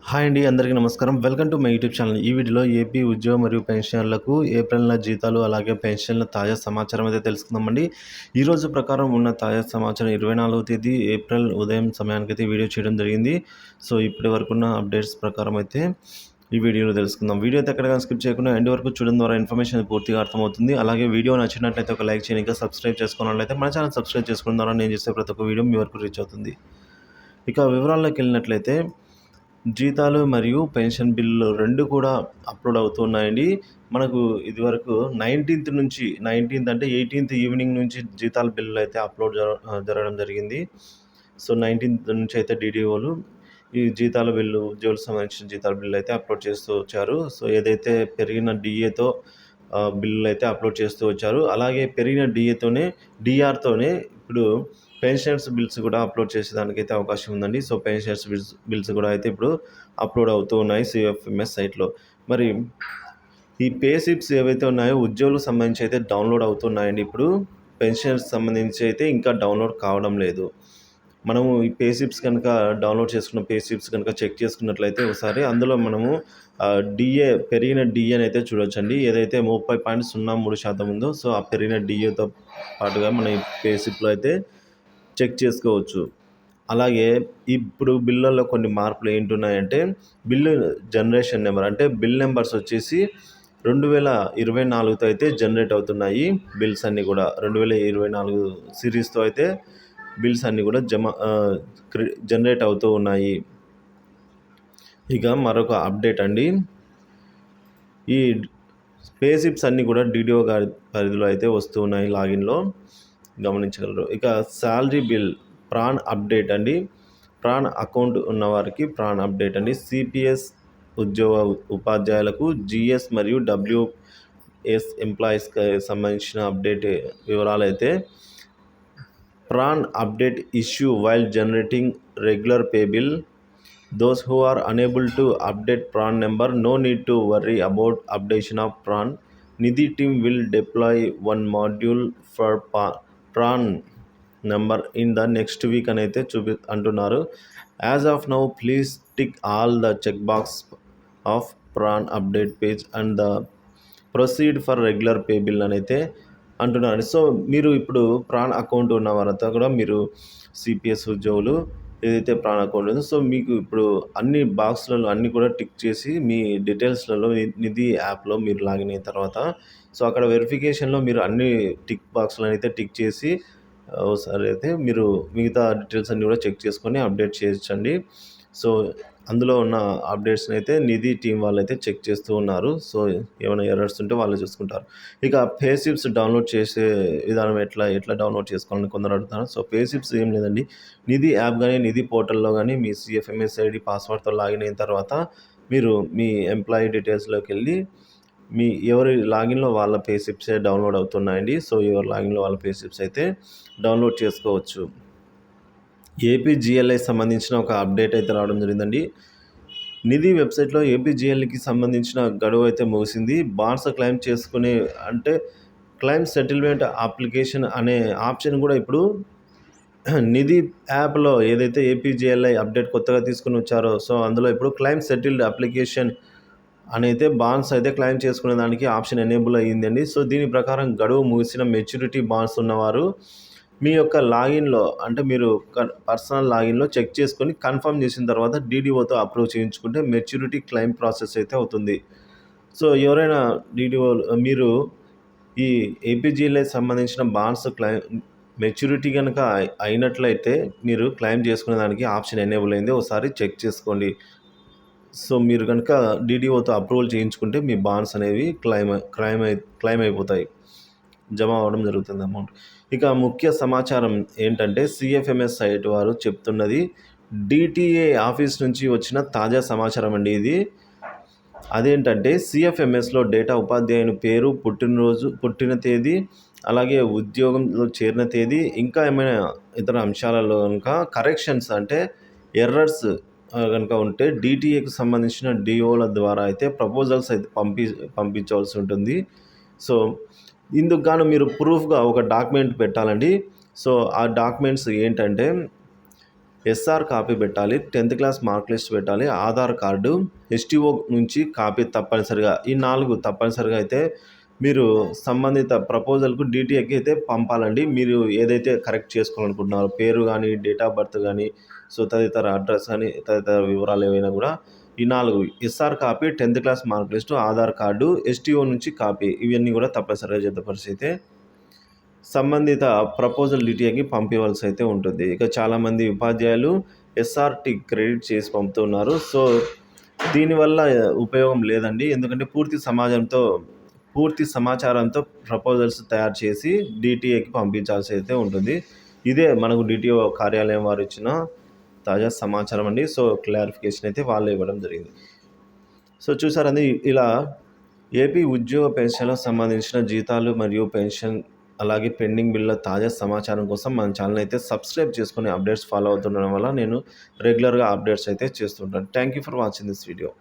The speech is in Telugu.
హాయ్ అండి, అందరికీ నమస్కారం. Welcome to my YouTube channel. ఈ వీడియోలో ఏపీ ఉద్యోగ మరియు పెన్షనర్లకు ఏప్రిల్ నెల జీతాలు అలాగే పెన్షన్ల తాజా సమాచారం అయితే తెలుసుకుందామండి. ఈరోజు ప్రకారం ఉన్న తాజా సమాచారం 24వ తేదీ ఏప్రిల్ ఉదయం సమయానికైతే వీడియో చేయడం జరిగింది. సో ఇప్పటి వరకు ఉన్న అప్డేట్స్ ప్రకారం అయితే ఈ వీడియోలో తెలుసుకుందాం. వీడియో అయితే ఎక్కడికైనా స్కిప్ చేయకుండా ఎండ్ వరకు చూడడం ద్వారా ఇన్ఫర్మేషన్ పూర్తిగా అర్థమవుతుంది. అలాగే వీడియో నచ్చినట్లయితే ఒక లైక్ చేయండి. ఇంకా సబ్స్క్రైబ్ చేసుకున్నట్లయితే మన ఛానల్ సబ్స్క్రైబ్ చేసుకోవడం ద్వారా నేను చేసే ప్రతి ఒక్క వీడియో మీ వరకు రీచ్ అవుతుంది. ఇక వివరాల్లోకి వెళ్ళినట్లయితే జీతాలు మరియు పెన్షన్ బిల్లులు 2 కూడా అప్లోడ్ అవుతున్నాయండి. మనకు ఇదివరకు 19th నుంచి 19th అంటే 18th ఈవినింగ్ నుంచి జీతాల బిల్లులు అయితే అప్లోడ్ జరగడం జరిగింది. సో 19th నుంచి అయితే డీడీఓలు ఈ జీతాల బిల్లు ఉద్యోగులకు సంబంధించిన జీతాల బిల్లు అయితే అప్లోడ్ చేస్తూ వచ్చారు. సో ఏదైతే పెరిగిన డిఏతో బిల్లులు అయితే అప్లోడ్ చేస్తూ వచ్చారు. అలాగే పెరిగిన డిఆర్తోనే ఇప్పుడు పెన్షనర్స్ బిల్స్ కూడా అప్లోడ్ చేసేదానికైతే అవకాశం ఉందండి. సో పెన్షనర్స్ బిల్స్ కూడా అయితే ఇప్పుడు అప్లోడ్ అవుతూ ఉన్నాయి సిఎఫ్ఎంఎస్ సైట్లో. మరి ఈ పే స్లిప్స్ ఏవైతే ఉన్నాయో ఉద్యోగులకు సంబంధించి అయితే డౌన్లోడ్ అవుతున్నాయండి. ఇప్పుడు పెన్షనర్స్ సంబంధించి అయితే ఇంకా డౌన్లోడ్ కావడం లేదు. మనము ఈ పే స్లిప్స్ కనుక డౌన్లోడ్ చేసుకున్న పే స్లిప్స్ కనుక చెక్ చేసుకున్నట్లయితే ఒకసారి అందులో మనము పెరిగిన డిఏని అయితే చూడొచ్చండి. ఏదైతే 30.03% ఉందో సో ఆ పెరిగిన డిఏతో పాటుగా మన ఈ పే స్లిప్లో అయితే చెక్ చేసుకోవచ్చు. అలాగే ఇప్పుడు బిల్లుల్లో కొన్ని మార్పులు ఏంటున్నాయంటే బిల్లు జనరేషన్ నెంబర్ అంటే బిల్ నెంబర్స్ వచ్చేసి 2024తో అయితే జనరేట్ అవుతున్నాయి. బిల్స్ అన్నీ కూడా 2024 సిరీస్తో అయితే బిల్స్ అన్నీ కూడా జనరేట్ అవుతూ ఉన్నాయి. ఇక మరొక అప్డేట్ అండి, ఈ పే స్లిప్స్ అన్నీ కూడా డీడీఓ గారి పరిధిలో అయితే వస్తూ ఉన్నాయి. లాగిన్లో గమనించగలరు. ఇక శాలరీ బిల్ ప్రాన్ అప్డేట్ అండి. ప్రాన్ అకౌంట్ ఉన్నవారికి ప్రాన్ అప్డేట్ అండి. సిపిఎస్ ఉపాధ్యాయులకు జిఎస్ మరియు డబ్ల్యూఎస్ ఎంప్లాయీస్కి సంబంధించిన అప్డేట్ వివరాలు అయితే PRAN update issue while generating regular pay bill. Those who are unable to update PRAN number, no need to worry about updation of PRAN. Nidhi team will deploy one module for PRAN number in the next week అని అయితే అంటున్నారు. As of now, please tick all the checkbox of PRAN update page and the proceed for regular pay bill అని అయితే అంటున్నారు. సో మీరు ఇప్పుడు ప్రాన్ అకౌంట్ ఉన్న వారంతా కూడా మీరు సిపిఎస్ ఉద్యోగులు ఏదైతే ప్రాన్ అకౌంట్ ఉందో సో మీకు ఇప్పుడు అన్ని బాక్స్లలో అన్నీ కూడా టిక్ చేసి మీ డీటెయిల్స్లలో నిధి యాప్లో మీరు లాగిన్ అయిన తర్వాత సో అక్కడ వెరిఫికేషన్లో మీరు అన్ని టిక్ బాక్స్లను అయితే టిక్ చేసి ఒకసారి అయితే మీరు మిగతా డీటెయిల్స్ అన్నీ కూడా చెక్ చేసుకొని అప్డేట్ చేయొచ్చండి. సో అందులో ఉన్న అప్డేట్స్ని అయితే నిధి టీం వాళ్ళు అయితే చెక్ చేస్తూ ఉన్నారు. సో ఏమైనా ఎర్రర్స్ ఉంటే వాళ్ళు చూసుకుంటారు. ఇక పే స్లిప్స్ డౌన్లోడ్ చేసే విధానం ఎట్లా డౌన్లోడ్ చేసుకోవాలని కొందరు అడుగుతారు. సో పే స్లిప్స్ ఏం లేదండి, నిధి యాప్ కానీ నిధి పోర్టల్లో కానీ మీ సిఎఫ్ఎంఎస్ ఐడి పాస్వర్డ్తో లాగిన్ అయిన తర్వాత మీరు మీ ఎంప్లాయీ డీటెయిల్స్లోకి వెళ్ళి మీ ఎవరి లాగిన్లో వాళ్ళ పే స్లిప్సే డౌన్లోడ్ అవుతున్నాయండి. సో ఎవరి లాగిన్లో వాళ్ళ పే స్లిప్స్ అయితే డౌన్లోడ్ చేసుకోవచ్చు. ఏపీజీఎల్ఐ సంబంధించిన ఒక అప్డేట్ అయితే రావడం జరిగిందండి. నిధి వెబ్సైట్లో ఏపీజీఎల్కి సంబంధించిన గడువు అయితే ముగిసింది. బాండ్స్ క్లెయిమ్ చేసుకునే అంటే క్లెయిమ్ సెటిల్మెంట్ అప్లికేషన్ అనే ఆప్షన్ కూడా ఇప్పుడు నిధి యాప్లో ఏదైతే ఏపీజీఎల్ఐ అప్డేట్ కొత్తగా తీసుకుని వచ్చారో సో అందులో ఇప్పుడు క్లెయిమ్ సెటిల్డ్ అప్లికేషన్ అని అయితే బాండ్స్ అయితే క్లెయిమ్ చేసుకునే దానికి ఆప్షన్ ఎనేబుల్ అయ్యిందండి. సో దీని ప్రకారం గడువు ముగిసిన మెచ్యూరిటీ బాండ్స్ ఉన్నవారు మీ యొక్క లాగిన్లో అంటే మీరు పర్సనల్ లాగిన్లో చెక్ చేసుకొని కన్ఫర్మ్ చేసిన తర్వాత డీడీఓతో అప్రూవ్ చేయించుకుంటే మెచ్యూరిటీ క్లెయిమ్ ప్రాసెస్ అయితే అవుతుంది. సో ఎవరైనా డీడీఓ మీరు ఈ ఏపీజీఎల్ఐ సంబంధించిన బాండ్స్ మెచ్యూరిటీ కనుక అయినట్లయితే మీరు క్లెయిమ్ చేసుకునే దానికి ఆప్షన్ ఎనేబుల్ అయింది, ఒకసారి చెక్ చేసుకోండి. సో మీరు కనుక డీడీఓతో అప్రూవల్ చేయించుకుంటే మీ బాండ్స్ అనేవి క్లెయిమ్ అయిపోతాయి, జమ అవ్వడం జరుగుతుంది అమౌంట్. ఇక ముఖ్య సమాచారం ఏంటంటే సిఎఫ్ఎంఎస్ సైట్ వారు చెప్తున్నది డిటిఏ ఆఫీస్ నుంచి వచ్చిన తాజా సమాచారం అండి ఇది. అదేంటంటే సిఎఫ్ఎంఎస్లో డేటా ఉపాధ్యాయుని పేరు, పుట్టిన తేదీ, అలాగే ఉద్యోగంలో చేరిన తేదీ, ఇంకా ఏమైనా ఇతర అంశాలలో కనుక కరెక్షన్స్ అంటే ఎర్రర్స్ కనుక ఉంటే డిటిఏకి సంబంధించిన డిఓల ద్వారా అయితే ప్రపోజల్స్ అయితే పంపించవలసి ఉంటుంది. సో ఇందుకు గాను మీరు ప్రూఫ్గా ఒక డాక్యుమెంట్ పెట్టాలండి. సో ఆ డాక్యుమెంట్స్ ఏంటంటే ఎస్ఆర్ కాపీ పెట్టాలి, 10th క్లాస్ మార్క్ లిస్ట్ పెట్టాలి, ఆధార్ కార్డు, ఎస్టీఓ నుంచి కాపీ తప్పనిసరిగా. ఈ 4 తప్పనిసరిగా అయితే మీరు సంబంధిత ప్రపోజల్‌కు డీటీఏకి అయితే పంపాలండి. మీరు ఏదైతే కరెక్ట్ చేసుకోవాలనుకుంటున్నారో పేరు గానీ, డేట్ ఆఫ్ బర్త్ గానీ, తదితర అడ్రస్ గానీ, తదితర వివరాలు ఏవైనా గూడా ఈ 4 SR copy, 10th class mark list, Aadhaar card, STO నుంచి కాపీ ఇవన్నీ గూడా తప్పనిసరిగా జతపరిచి అయితే సంబంధిత ప్రపోజల్ డీటీఏకి పంపివ్వాల్సి అయితే ఉంటుంది. ఇక చాలామంది ఉపాధ్యాయులు ఎస్ఆర్‌టి క్రెడిట్ చేసి పంపుతున్నారు. సో, దీనివల్ల ఉపయోగం లేదండి. ఎందుకంటే పూర్తి సమాచారంతో ప్రపోజల్స్ తయారు చేసి డీటీఏకి పంపించాల్సి అయితే ఉంటుంది. ఇదే మనకు డీటీఓ కార్యాలయం వారు ఇచ్చిన తాజా సమాచారం అండి. సో, క్లారిఫికేషన్ అయితే వాళ్ళే ఇవ్వడం జరిగింది. సో, చూసారండి ఇలా ఏపీ ఉద్యోగ పెన్షన్‌లకు సంబంధించిన జీతాలు మరియు పెన్షన్ అలాగే పెండింగ్ బిల్లుల తాజా సమాచారం కోసం మన ఛానల్ అయితే సబ్స్క్రైబ్ చేసుకొని అప్డేట్స్ ఫాలో అవుతుండడం వల్ల నేను రెగ్యులర్‌గా అప్డేట్స్ అయితే చేస్తుంటాను. Thank you for watching this video.